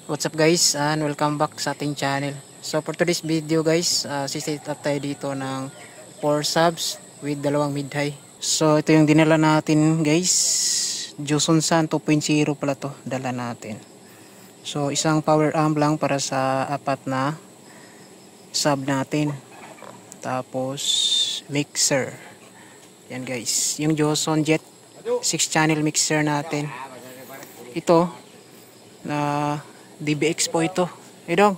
What's up guys, and welcome back sa ating channel. So for today's video guys, siset up tayo dito ng 4 subs with 2 mid-high. So ito yung dinala natin guys, Joson San 2.0 pala to, dala natin. So isang power amp lang para sa 4 na sub natin. Tapos mixer. Yan guys, yung Joson Jet 6 channel mixer natin. Ito na DBX po ito. Idong.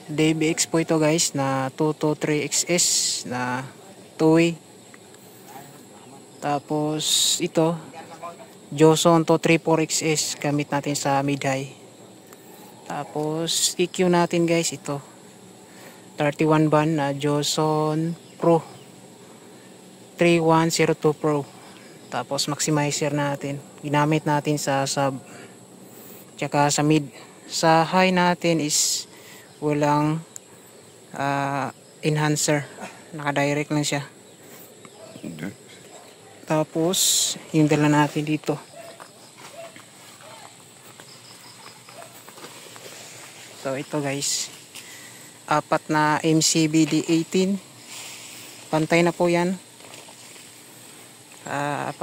DBX po ito guys na 223XS na 2-way. Tapos ito Joson 234XS gamit natin sa mid-high. Tapos EQ natin guys ito 31 band na Joson Pro 3102 Pro. Tapos maximizer natin ginamit natin sa sub tsaka sa mid. Sa high natin is walang enhancer, naka-direct lang siya. Tapos yung dala natin dito, so ito guys, 4 na MCBD 18, pantay na po yan. 4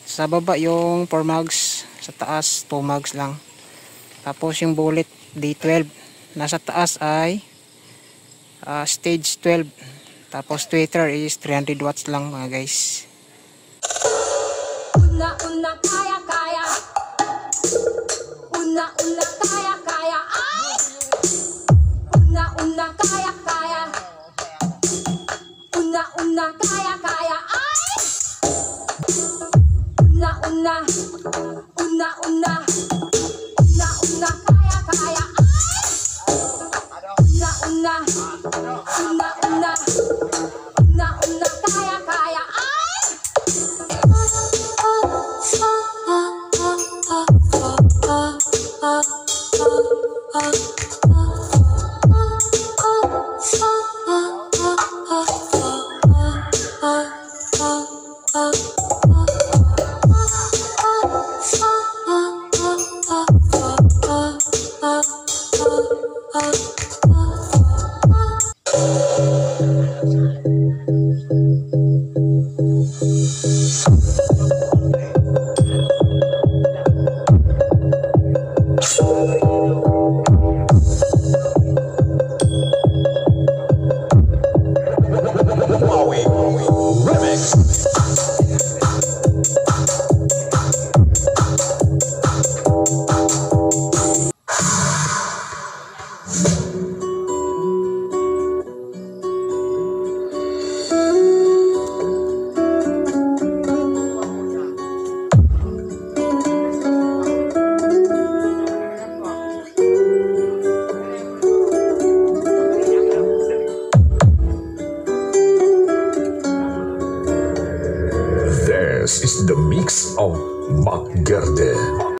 sa baba yung 4 mags, sa taas 2 mags lang. Tapos yung bullet D12 nasa taas ay stage 12. Tapos tweeter is 300 watts lang mga guys. Una kaya kaya. Una kaya kaya. Ay! Una kaya kaya. Una kaya kaya. Ay! Una kaya kaya. Ay! Una kaya kaya. Ay! This is the mix of Mac Gerde.